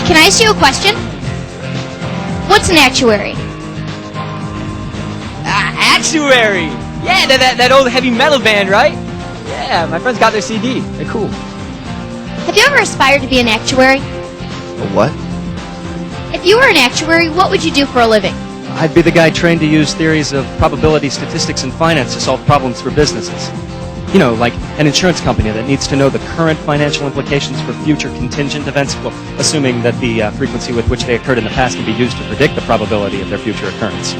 can I ask you a question? What's an actuary? Actuary! Yeah, that old heavy metal band, right? Yeah, my friends got their CD. They're cool. Have you ever aspired to be an actuary? A what? If you were an actuary, what would you do for a living? I'd be the guy trained to use theories of probability, statistics, and finance to solve problems for businesses. You know, like an insurance company that needs to know the current financial implications for future contingent events, well, assuming that the frequency with which they occurred in the past can be used to predict the probability of their future occurrence.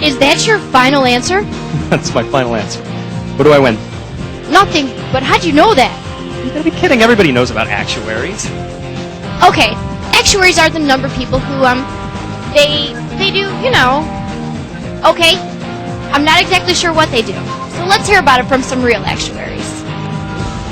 Is that your final answer? That's my final answer. What do I win? Nothing, but how'd you know that? You gotta be kidding. Everybody knows about actuaries. Okay, actuaries are the number people who, they do, you know. Okay, I'm not exactly sure what they do, so let's hear about it from some real actuaries.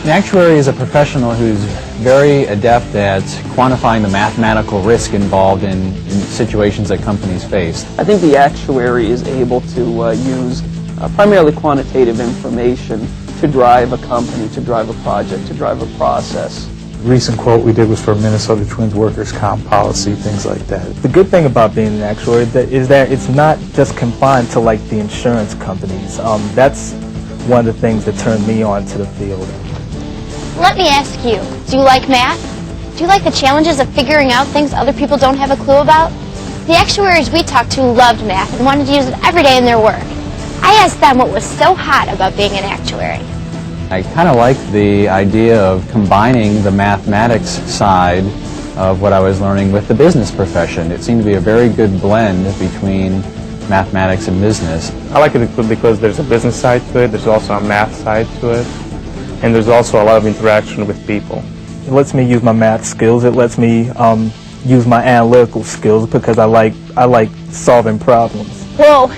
An actuary is a professional who's very adept at quantifying the mathematical risk involved in situations that companies face. I think the actuary is able to use primarily quantitative information to drive a company, to drive a project, to drive a process. The recent quote we did was for Minnesota Twins workers' comp policy, things like that. The good thing about being an actuary is that it's not just confined to like the insurance companies. That's one of the things that turned me on to the field. Let me ask you, do you like math? Do you like the challenges of figuring out things other people don't have a clue about? The actuaries we talked to loved math and wanted to use it every day in their work. I asked them what was so hot about being an actuary. I kind of like the idea of combining the mathematics side of what I was learning with the business profession. It seemed to be a very good blend between mathematics and business. I like it because there's a business side to it, there's also a math side to it, and there's also a lot of interaction with people. It lets me use my math skills, it lets me use my analytical skills because I like solving problems. Whoa,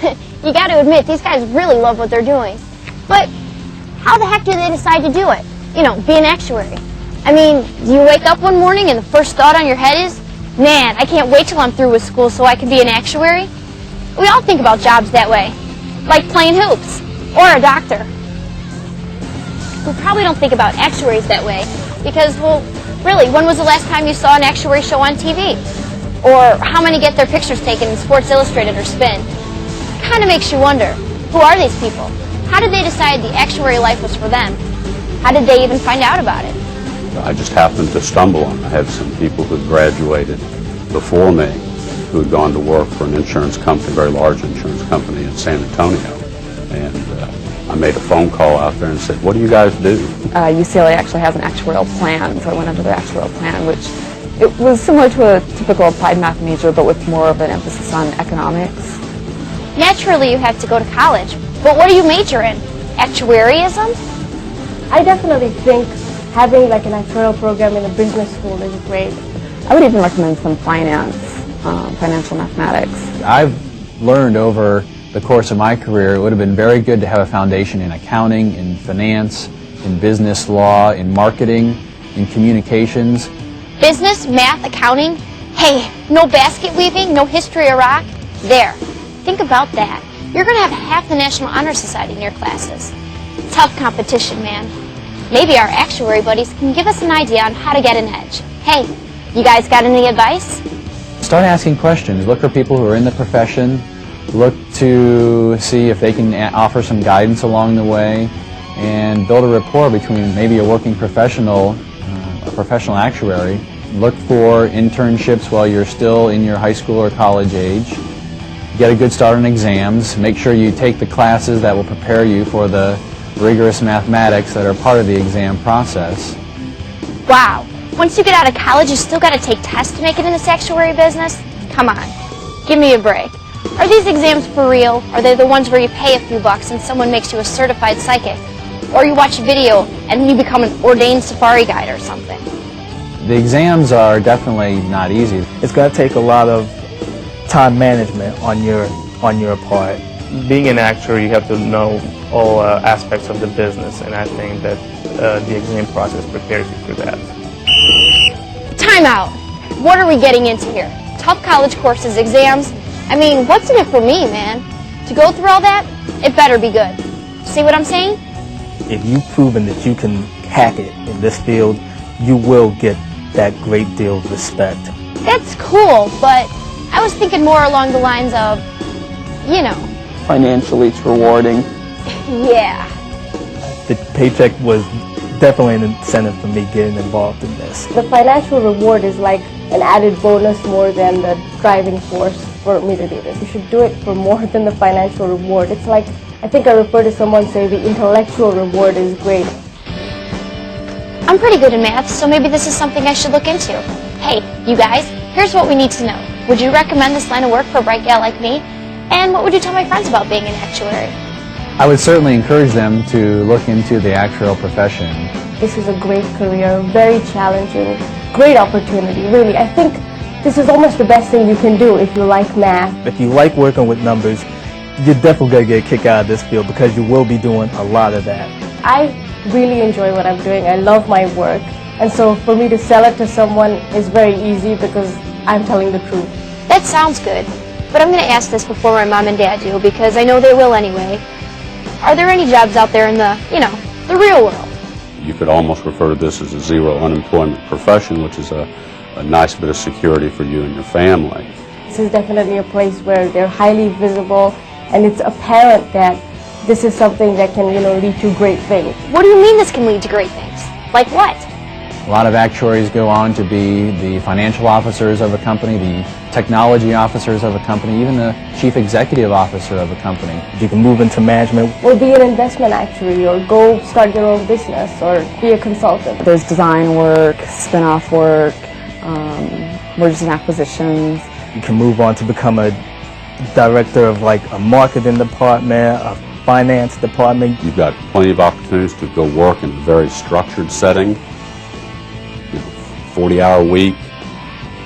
you got to admit, these guys really love what they're doing. But how the heck do they decide to do it? You know, be an actuary. I mean, do you wake up one morning and the first thought on your head is, man, I can't wait till I'm through with school so I can be an actuary? We all think about jobs that way, like playing hoops or a doctor. We probably don't think about actuaries that way because, well, really, when was the last time you saw an actuary show on TV? Or how many get their pictures taken in Sports Illustrated or Spin? It kind of makes you wonder, who are these people? How did they decide the actuary life was for them? How did they even find out about it? I just happened to stumble on it. I had some people who graduated before me who had gone to work for an insurance company, a very large insurance company in San Antonio. And I made a phone call out there and said, what do you guys do? UCLA actually has an actuarial plan, so I went under the actuarial plan, which it was similar to a typical applied math major, but with more of an emphasis on economics. Naturally, you have to go to college. But what do you major in? Actuariism? I definitely think having like an actuarial program in a business school is great. I would even recommend some finance, financial mathematics. I've learned over the course of my career it would have been very good to have a foundation in accounting, in finance, in business law, in marketing, in communications. Business, math, accounting? Hey, no basket weaving, no history of rock? There. Think about that. You're going to have half the National Honor Society in your classes. Tough competition, man. Maybe our actuary buddies can give us an idea on how to get an edge. Hey, you guys got any advice? Start asking questions. Look for people who are in the profession. Look to see if they can offer some guidance along the way and build a rapport between maybe a working professional, a professional actuary. Look for internships while you're still in your high school or college age. Get a good start on exams. Make sure you take the classes that will prepare you for the rigorous mathematics that are part of the exam process. Wow. Once you get out of college, you still got to take tests to make it in this actuary business? Come on. Give me a break. Are these exams for real? Are they the ones where you pay a few bucks and someone makes you a certified psychic? Or you watch a video and you become an ordained safari guide or something? The exams are definitely not easy. It's going to take a lot of time management on your part. Being an actuary, you have to know all aspects of the business, and I think that the exam process prepares you for that. Time out. What are we getting into here? Tough college courses, exams? I mean, what's in it for me, man? To go through all that, it better be good. See what I'm saying? If you've proven that you can hack it in this field, you will get that great deal of respect. That's cool, but I was thinking more along the lines of, you know. Financially, it's rewarding. Yeah. The paycheck was definitely an incentive for me getting involved in this. The financial reward is like an added bonus more than the driving force for me to do this. You should do it for more than the financial reward. It's like, I think I refer to someone say the intellectual reward is great. I'm pretty good in math, so maybe this is something I should look into. Hey, you guys, here's what we need to know. Would you recommend this line of work for a bright gal like me? And what would you tell my friends about being an actuary? I would certainly encourage them to look into the actuarial profession. This is a great career, very challenging, great opportunity, really. I think this is almost the best thing you can do if you like math. If you like working with numbers, you're definitely going to get a kick out of this field because you will be doing a lot of that. I really enjoy what I'm doing. I love my work. And so for me to sell it to someone is very easy because I'm telling the truth. That sounds good, but I'm going to ask this before my mom and dad do because I know they will anyway. Are there any jobs out there in the, the real world? You could almost refer to this as a zero unemployment profession, which is a nice bit of security for you and your family. This is definitely a place where they're highly visible, and it's apparent that this is something that can, lead to great things. What do you mean this can lead to great things? Like what? A lot of actuaries go on to be the financial officers of a company, the technology officers of a company, even the chief executive officer of a company. You can move into management. Or be an investment actuary, or go start your own business, or be a consultant. There's design work, spin-off work, mergers and acquisitions. You can move on to become a director of like a marketing department, a finance department. You've got plenty of opportunities to go work in a very structured setting, 40-hour week,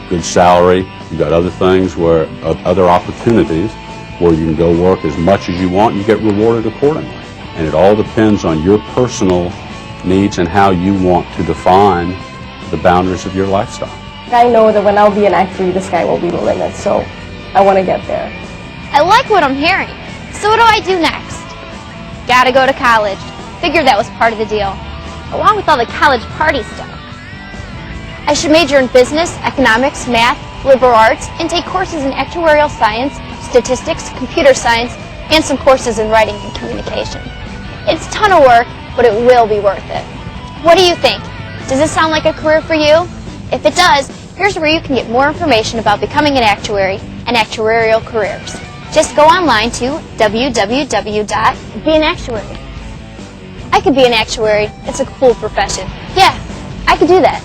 good salary. You've got other things where, other opportunities where you can go work as much as you want and you get rewarded accordingly. And it all depends on your personal needs and how you want to define the boundaries of your lifestyle. I know that when I'll be an actuary, the sky will be the limit, so I want to get there. I like what I'm hearing. So what do I do next? Gotta go to college. Figured that was part of the deal, along with all the college party stuff. I should major in business, economics, math, liberal arts, and take courses in actuarial science, statistics, computer science, and some courses in writing and communication. It's a ton of work, but it will be worth it. What do you think? Does this sound like a career for you? If it does, here's where you can get more information about becoming an actuary and actuarial careers. Just go online to www.beanactuary. I could be an actuary. It's a cool profession. Yeah, I could do that.